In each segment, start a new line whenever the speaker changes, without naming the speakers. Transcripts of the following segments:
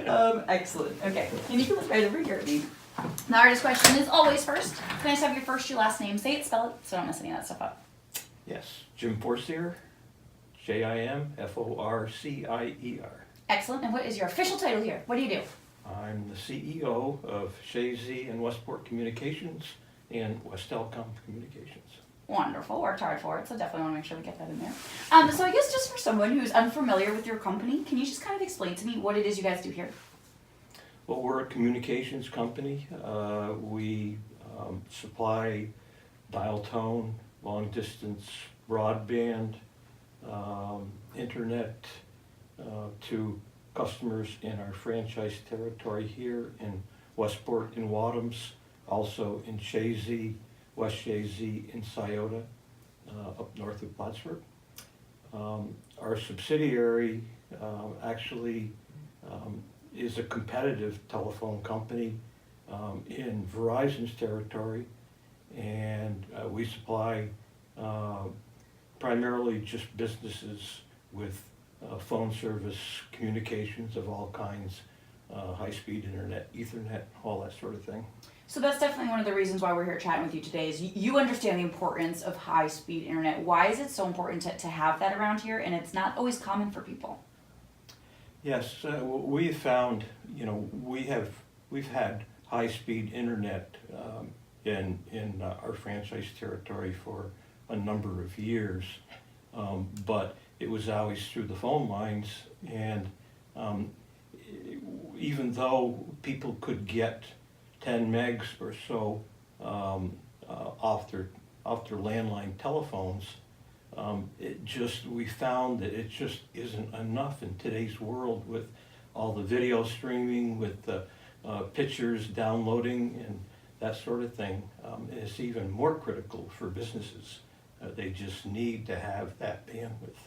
Excellent. Okay, and you can look right over here at me. The hardest question is always first. Can I just have your first, your last name? Say it, spell it, so I don't mess any of that stuff up.
Yes, Jim Forcier, Jimforcier.
Excellent. And what is your official title here? What do you do?
I'm the CEO of Chazy Westport Communications and Westelcoms Communications.
Wonderful. Worked hard for it, so definitely want to make sure we get that in there. So I guess just for someone who's unfamiliar with your company, can you just kind of explain to me what it is you guys do here?
Well, we're a communications company. We supply dial tone, long distance broadband, internet to customers in our franchise territory here in Westport and Wadhams, also in Chazy, West Chazy, and Scioto, up north of Plattsburgh. Our subsidiary actually is a competitive telephone company in Verizon's territory, and we supply primarily just businesses with phone service, communications of all kinds, high-speed internet, Ethernet, all that sort of thing.
So that's definitely one of the reasons why we're here chatting with you today is you understand the importance of high-speed internet. Why is it so important to have that around here, and it's not always common for people?
Yes, we found, we've had high-speed internet in our franchise territory for a number of years, but it was always through the phone lines, and even though people could get 10 megs or so off their landline telephones, we found that it just isn't enough in today's world with all the video streaming, with the pictures downloading and that sort of thing. It's even more critical for businesses. They just need to have that bandwidth.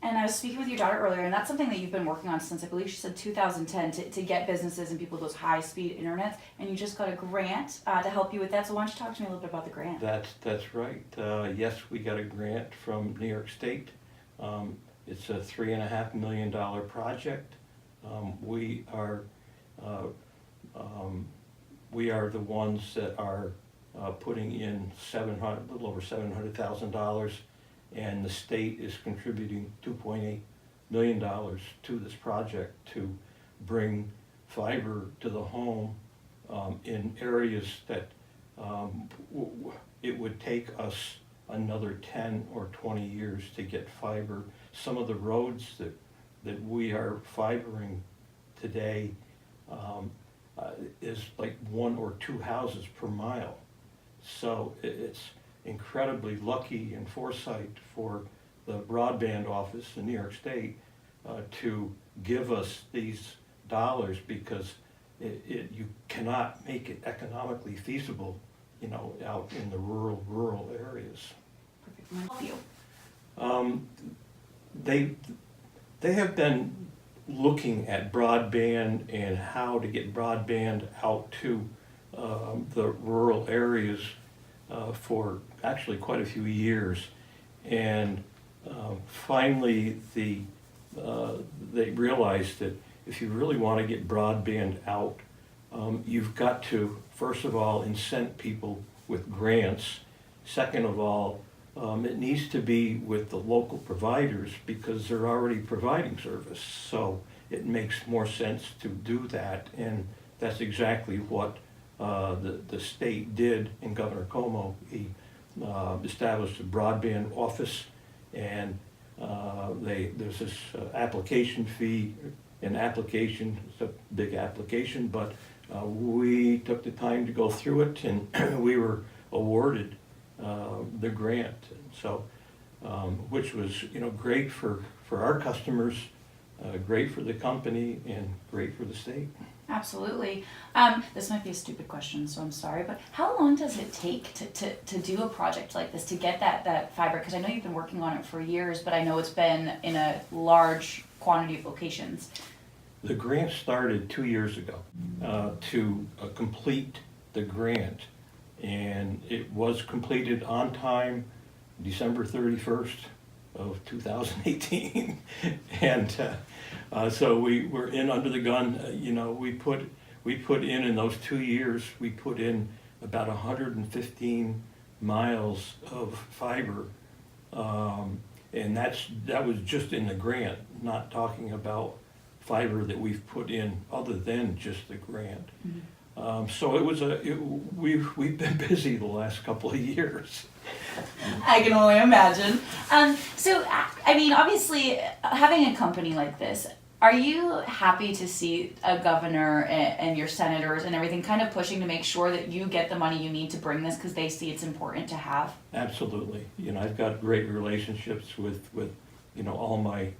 And I was speaking with your daughter earlier, and that's something that you've been working on since, I believe she said 2010, to get businesses and people those high-speed internets, and you just got a grant to help you with that. So why don't you talk to me a little bit about the grant?
That's right. Yes, we got a grant from New York State. It's a $3.5 million project. We are the ones that are putting in a little over $700,000. And the state is contributing $2.8 million to this project to bring fiber to the home in areas that it would take us another 10 or 20 years to get fiber. Some of the roads that we are fibering today is like 1 or 2 houses per mile. So it's incredibly lucky and foresight for the broadband office in New York State to give us these dollars, because you cannot make it economically feasible, out in the rural areas.
Perfect. Help you.
They have been looking at broadband and how to get broadband out to the rural areas for actually quite a few years, and finally they realized that if you really want to get broadband out, you've got to, first of all, incent people with grants. Second of all, it needs to be with the local providers because they're already providing service, so it makes more sense to do that, and that's exactly what the state did. In Governor Cuomo, he established a broadband office, and there's this application fee. An application, it's a big application, but we took the time to go through it, and we were awarded the grant. So, which was great for our customers, great for the company, and great for the state.
Absolutely. This might be a stupid question, so I'm sorry, but how long does it take to do a project like this, to get that fiber? Because I know you've been working on it for years, but I know it's been in a large quantity of locations.
The grant started 2 years ago to complete the grant, and it was completed on time, December 31st, of 2018. And so we were in under the gun. We put in those 2 years, we put in about 115 miles of fiber. And that was just in the grant, not talking about fiber that we've put in other than just the grant.
Mm-hmm.
So we've been busy the last couple of years.
I can only imagine. So, I mean, obviously, having a company like this, are you happy to see a governor and your senators and everything kind of pushing to make sure that you get the money you need to bring this because they see it's important to have? Absolutely.
I've got great relationships with all my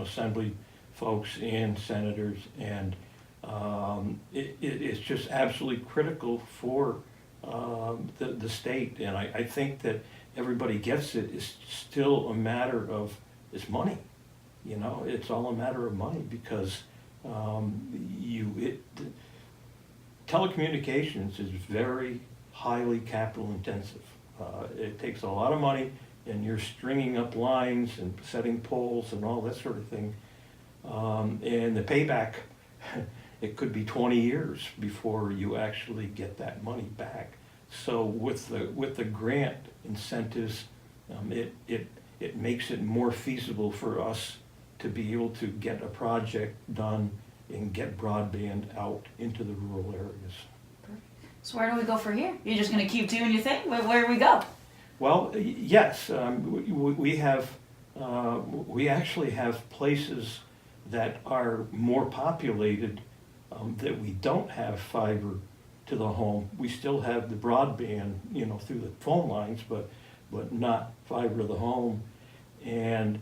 assembly folks and senators, and it's just absolutely critical for the state. And I think that everybody gets it. It's still a matter of it's money. It's all a matter of money because telecommunications is very highly capital intensive. It takes a lot of money, and you're stringing up lines and setting poles and all that sort of thing. And the payback, it could be 20 years before you actually get that money back. So with the grant incentives, it makes it more feasible for us to be able to get a project done and get broadband out into the rural areas.
So where do we go from here? You're just going to keep doing your thing? Where do we go?
Well, yes, we actually have places that are more populated that we don't have fiber to the home. We still have the broadband, through the phone lines, but not fiber to the home. And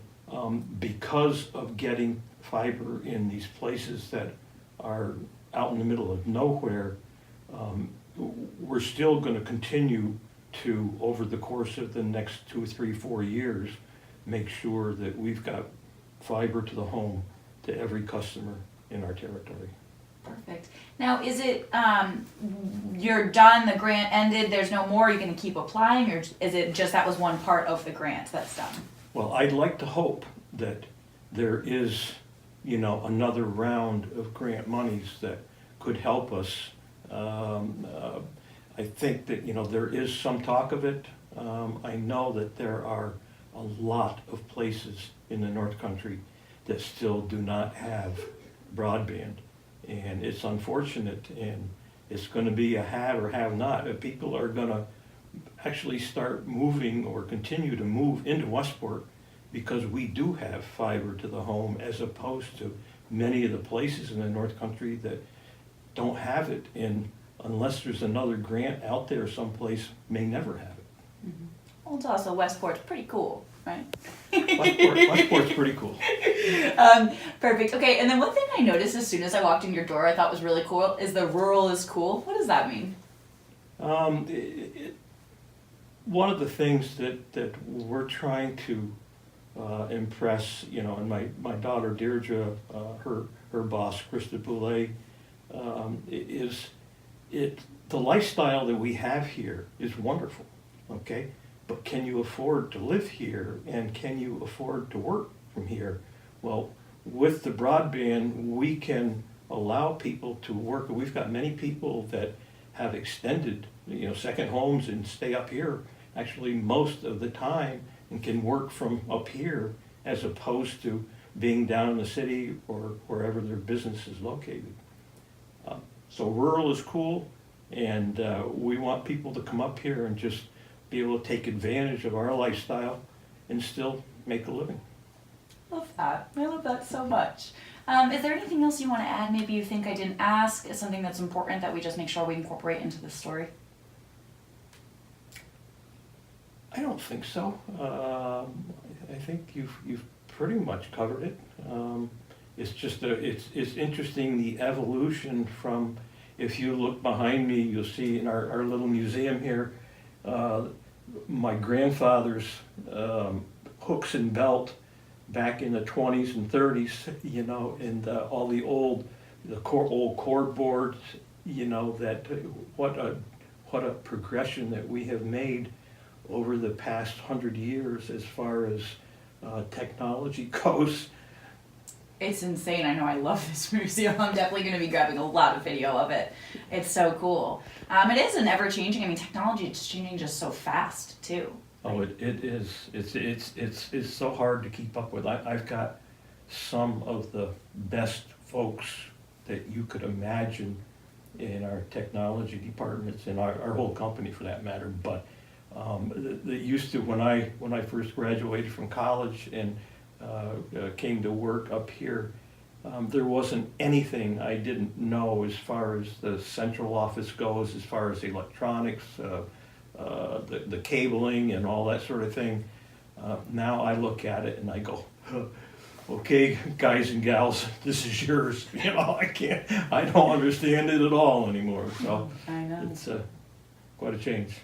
because of getting fiber in these places that are out in the middle of nowhere, we're still going to continue to, over the course of the next 2, 3, 4 years, make sure that we've got fiber to the home to every customer in our territory.
Perfect. Now, is it, you're done, the grant ended, there's no more, you're going to keep applying, or is it just that was one part of the grant that's done?
Well, I'd like to hope that there is, another round of grant monies that could help us. I think that, there is some talk of it. I know that there are a lot of places in the North Country that still do not have broadband. And it's unfortunate, and it's going to be a have or have not. People are going to actually start moving or continue to move into Westport because we do have fiber to the home, as opposed to many of the places in the North Country that don't have it, and unless there's another grant out there someplace, may never have it.
Mm-hmm. Well, it's also Westport's pretty cool, right?
Westport's pretty cool.
Perfect. Okay, and then one thing I noticed as soon as I walked in your door I thought was really cool is the rural is cool. What does that mean?
One of the things that we're trying to impress, and my daughter Deirdre, her boss Krista Boulay, is the lifestyle that we have here is wonderful, okay? But can you afford to live here, and can you afford to work from here? Well, with the broadband, we can allow people to work. We've got many people that have extended, second homes and stay up here actually most of the time and can work from up here as opposed to being down in the city or wherever their business is located. So rural is cool, and we want people to come up here and just be able to take advantage of our lifestyle and still make a living.
Love that. I love that so much. Is there anything else you want to add? Maybe you think I didn't ask, is something that's important that we just make sure we incorporate into the story?
I don't think so. I think you've pretty much covered it. It's just it's interesting, the evolution from, if you look behind me, you'll see in our little museum here, my grandfather's hooks and belt back in the 20s and 30s, and all the old cord boards, that what a progression that we have made over the past 100 years as far as technology goes.
It's insane. I know I love this museum. I'm definitely going to be grabbing a lot of video of it. It's so cool. It is an ever changing. I mean, technology is changing just so fast too.
Oh, it is. It's so hard to keep up with. I've got some of the best folks that you could imagine in our technology departments, in our whole company for that matter. But that used to, when I first graduated from college and came to work up here, there wasn't anything I didn't know as far as the central office goes, as far as electronics, the cabling and all that sort of thing. Now I look at it and I go, okay, guys and gals, this is yours. You know, I don't understand it at all anymore. So
I know.
it's quite a change.